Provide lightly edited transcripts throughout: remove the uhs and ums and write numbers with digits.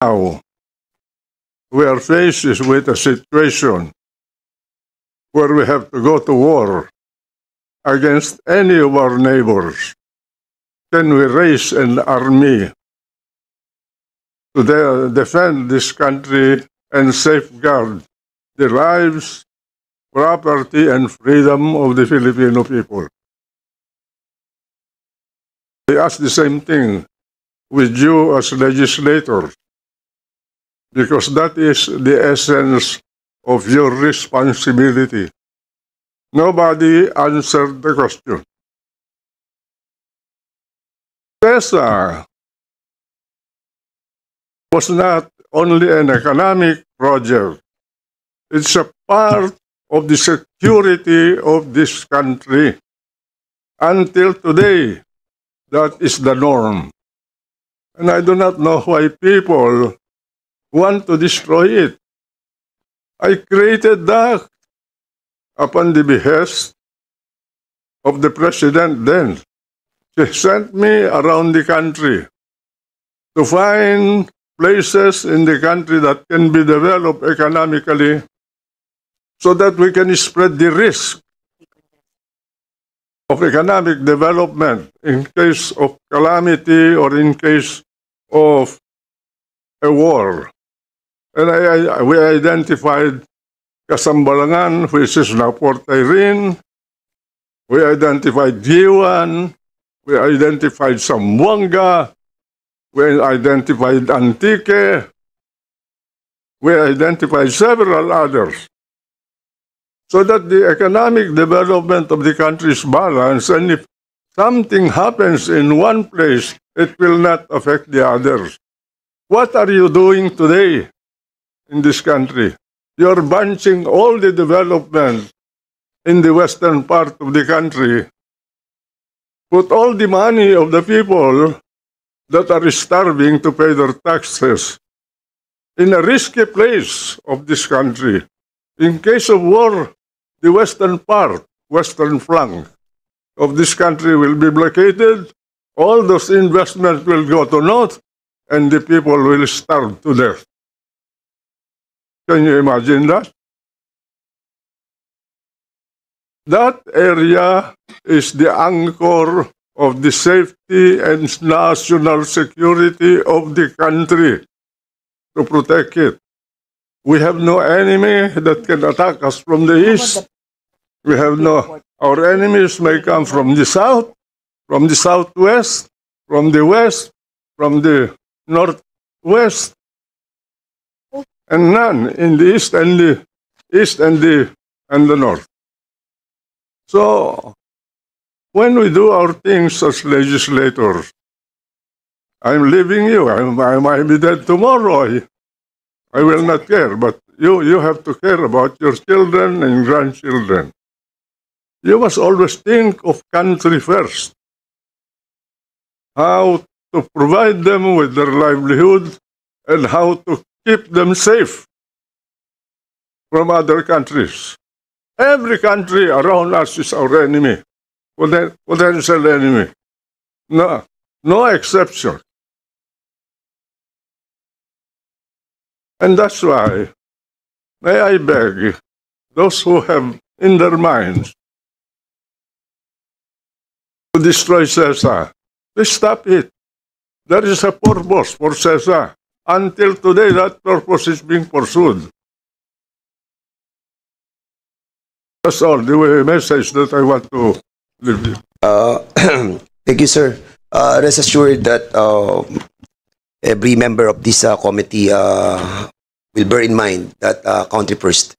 Now, we are faced with a situation where we have to go to war against any of our neighbors. Can we raise an army to defend this country and safeguard the lives, property, and freedom of the Filipino people? I ask the same thing with you as legislators, because that is the essence of your responsibility. Nobody answered the question. CESA was not only an economic project, it's a part of the security of this country. Until today, that is the norm. And I do not know why people want to destroy it. I created that upon the behest of the president then. She sent me around the country to find places in the country that can be developed economically so that we can spread the risk of economic development in case of calamity or in case of a war. And we identified Kasambalangan, which is now Port Irene. We identified Diwan. We identified Zamboanga. We identified Antique. We identified several others, so that the economic development of the country is balanced, and if something happens in one place, it will not affect the others. What are you doing today in this country? You're bunching all the development in the western part of the country. Put all the money of the people that are starving to pay their taxes in a risky place of this country. In case of war, the western part, western flank of this country will be blockaded. All those investments will go to north, and the people will starve to death. Can you imagine that? That area is the anchor of the safety and national security of the country. To protect it, we have no enemy that can attack us from the east. We have no, our enemies may come from the south, from the southwest, from the west, from the northwest, and none in the east and the north. So when we do our things as legislators, I'm leaving you. I might be dead tomorrow. I will not care, but you have to care about your children and grandchildren. You must always think of country first. How to provide them with their livelihood and how to keep them safe from other countries. Every country around us is our enemy, potential enemy. No exception. And that's why, may I beg those who have in their minds to destroy CESA, please stop it. There is a purpose for CESA. Until today, that purpose is being pursued. That's all the message that I want to leave you. Thank you, sir. Rest assured that every member of this committee will bear in mind that country first.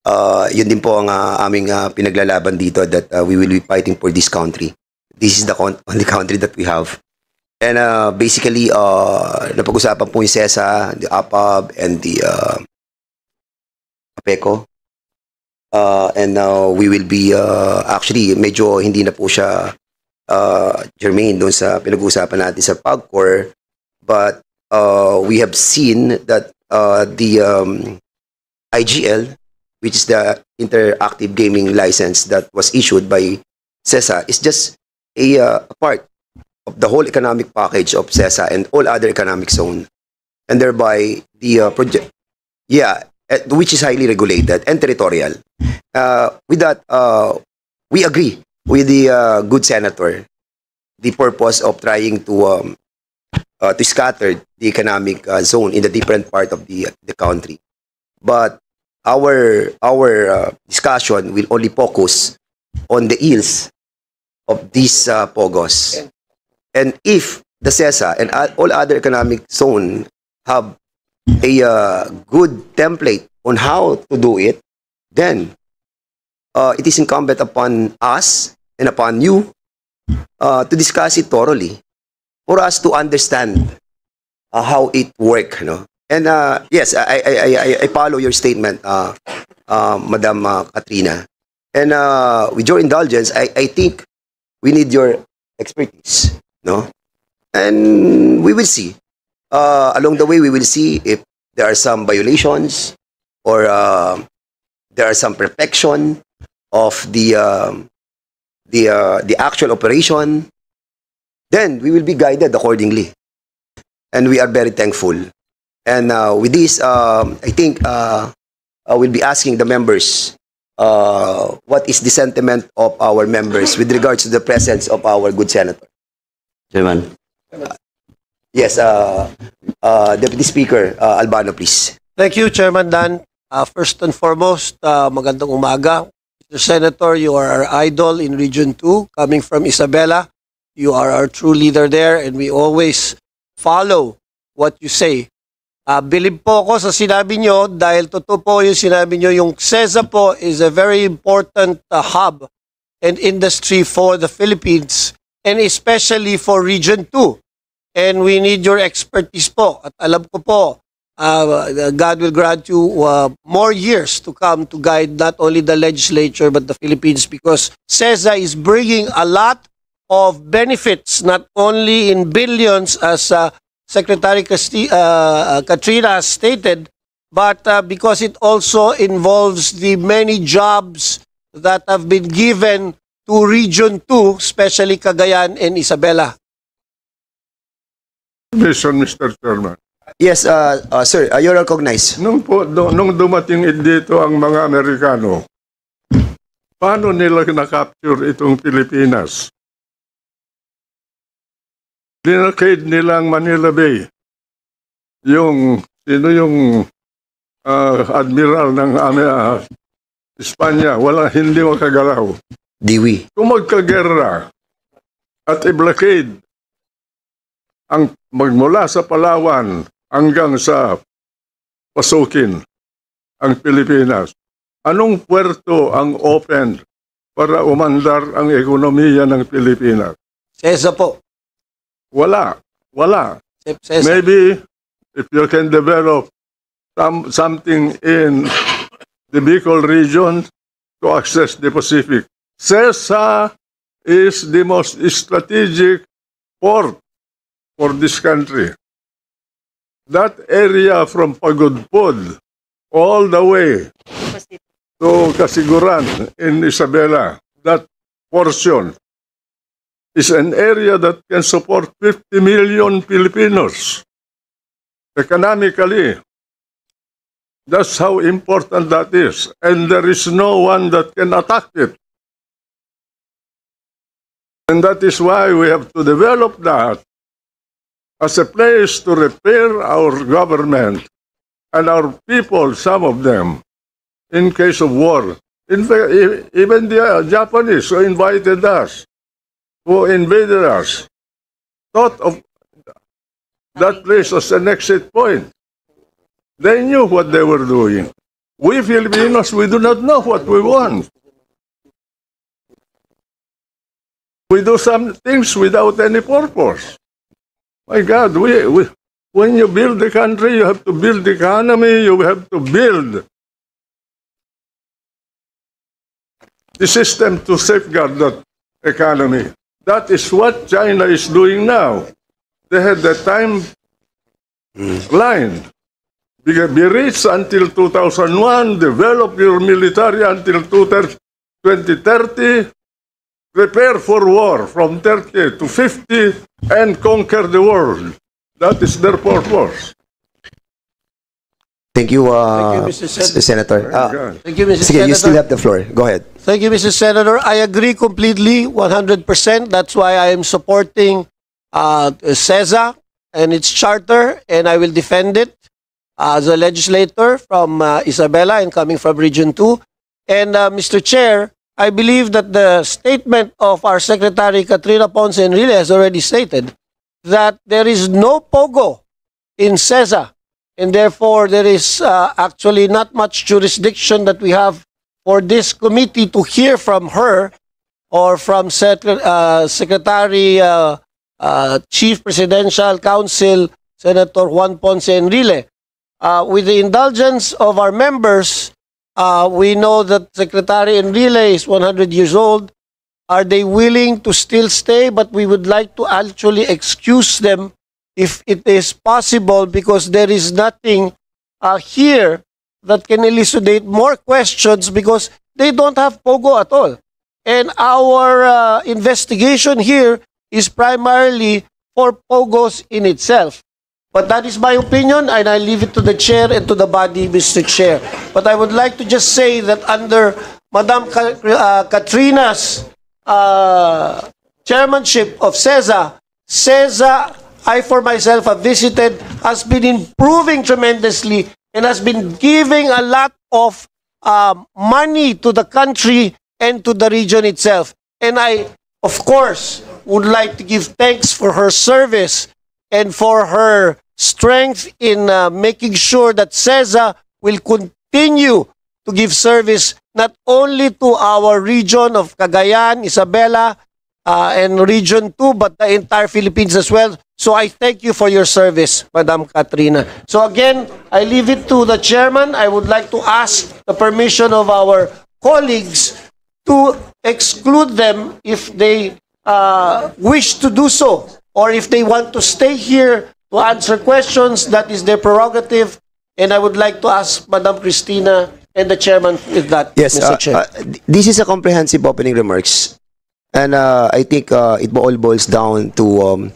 Yun din po ang aming pinaglalaban dito, that we will be fighting for this country. This is the only country that we have. And basically, napag-usapan po yung CESA, the APAB, and the APECO. And now we will be, actually, medyo hindi na po siya germane doon sa pinag-uusapan natin sa PAGCOR. But we have seen that the IGL, which is the interactive gaming license that was issued by CESA, is just a part of the whole economic package of CESA and all other economic zone. and thereby the project, yeah, which is highly regulated and territorial. With that, we agree with the good senator, the purpose of trying to scatter the economic zone in the different part of the country. But our discussion will only focus on the ills of these POGOs. And if the CESA and all other economic zone have a good template on how to do it, then it is incumbent upon us and upon you to discuss it thoroughly for us to understand how it works. And yes, I follow your statement, Madam Katrina. And with your indulgence, I think we need your expertise, no? And we will see. Along the way, we will see if there are some violations or there are some perfection of the actual operation. Then we will be guided accordingly. And we are very thankful. And with this, I think we'll be asking the members what is the sentiment of our members with regards to the presence of our good senator. Chairman. Yes, Deputy Speaker Albano, please. Thank you, Chairman Dan. First and foremost, magandang umaga. Mr. Senator, you are our idol in Region 2, coming from Isabela. You are our true leader there, and we always follow what you say. Bilib po ako sa sinabi nyo dahil totoo po yung sinabi nyo, yung CESA po is a very important hub and industry for the Philippines and especially for Region 2. And we need your expertise po. At alam ko po, God will grant you more years to come to guide not only the legislature but the Philippines, because CESA is bringing a lot of benefits, not only in billions as Secretary Katrina has stated, but because it also involves the many jobs that have been given to Region 2, especially Cagayan and Isabela. Mr. Chairman. Yes, sir, you're recognized. Nung dumating dito ang mga Amerikano, paano nila na-capture itong Pilipinas? Dinakade nilang Manila Bay. Sino yung admiral ng Espanya, hindi makagalaw. Diwi. Kung magkagerra at i-blockade ang magmula sa Palawan hanggang sa pasukin ang Pilipinas, anong puerto ang open para umandar ang ekonomiya ng Pilipinas? CESA po. Wala. CESA. Maybe if you can develop something in the Bicol region to access the Pacific. CESA is the most strategic port for this country. That area from Pagudpod all the way to Kasiguran in Isabela, that portion is an area that can support 50 million Filipinos economically. That's how important that is. And there is no one that can attack it. And that is why we have to develop that as a place to repair our government and our people, some of them, in case of war. In fact, even the Japanese who invited us, who invaded us, thought of that place as an exit point. They knew what they were doing. We Filipinos, we do not know what we want. We do some things without any purpose. My God, when you build the country, you have to build the economy, you have to build the system to safeguard that economy. That is what China is doing now. They had the timeline. Be reached until 2001, develop your military until 2030, prepare for war from 30 to 50, and conquer the world. That is their purpose. Thank you, Mr. Senator. Senator. Thank you, Mr. Sige, you still Senator. have the floor. Go ahead. Thank you, Mr. Senator. I agree completely, 100%. That's why I am supporting CESA and its charter, and I will defend it as a legislator from Isabela and coming from Region 2. And Mr. Chair, I believe that the statement of our Secretary Katrina Ponce Enrile has already stated that there is no POGO in CESA, and therefore there is actually not much jurisdiction that we have for this committee to hear from her or from Secretary Chief Presidential Counsel Senator Juan Ponce Enrile. With the indulgence of our members, we know that Secretary Enrile is 100 years old. Are they willing to still stay? But we would like to actually excuse them if it is possible, because there is nothing here that can elucidate more questions, because they don't have POGO at all. And our investigation here is primarily for POGOs in itself. But that is my opinion, and I leave it to the chair and to the body, Mr. Chair. But I would like to just say that under Madam Katrina's chairmanship of CESA, I for myself have visited, has been improving tremendously and has been giving a lot of money to the country and to the region itself. And I, of course, would like to give thanks for her service and for her strength in making sure that CESA will continue to give service not only to our region of Cagayan, Isabela, and Region 2, but the entire Philippines as well. So I thank you for your service, Madam Katrina. So again, I leave it to the chairman. I would like to ask the permission of our colleagues to exclude them if they wish to do so, or if they want to stay here to answer questions. That is their prerogative. And I would like to ask Madam Cristina and the chairman with that, Yes, Mr. Chair. this is a comprehensive opening remarks. And I think it all boils down to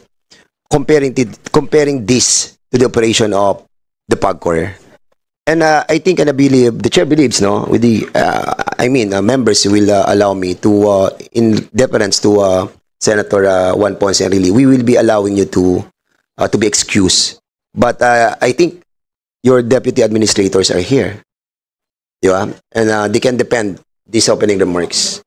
comparing this to the operation of the PAGCOR. And I think, and I believe, the chair believes, no, with the, members will allow me to, in deference to Senator Juan Ponce Enrile, we will be allowing you to be excused. But I think your deputy administrators are here. Yeah? And they can defend these opening remarks.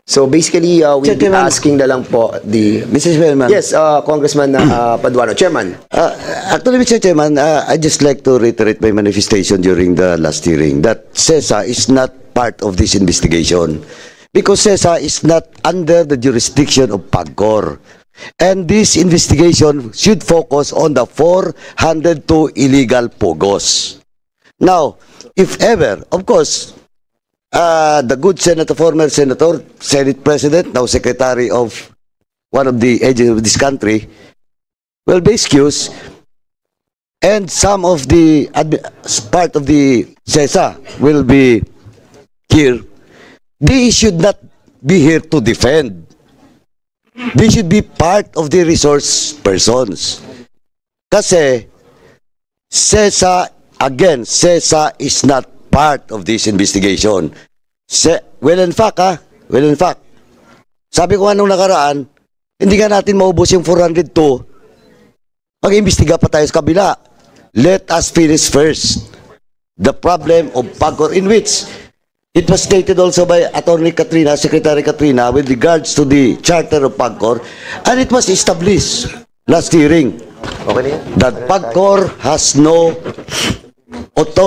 So basically, we'll be asking na lang po the... Mr. Chairman. Yes, Congressman Paduano. Chairman. Actually, Mr. Chairman, I just like to reiterate my manifestation during the last hearing that CESA is not part of this investigation because CESA is not under the jurisdiction of PAGCOR. And this investigation should focus on the 402 illegal POGOs. Now, if ever, of course, the good senator, former senator, Senate President, now Secretary of one of the agencies of this country, will be excused, and some of the part of the CESA will be here. They should not be here to defend. They should be part of the resource persons. Kasi CESA, again, CESA is not part of this investigation. Well, in fact, sabi ko nga nung nakaraan, hindi nga natin maubos yung 402. Mag-imbestiga pa tayo sa kabila. Let us finish first the problem of PAGCOR, in which it was stated also by Attorney Katrina, Secretary Katrina, with regards to the charter of PAGCOR, and it was established last hearing that PAGCOR has no authority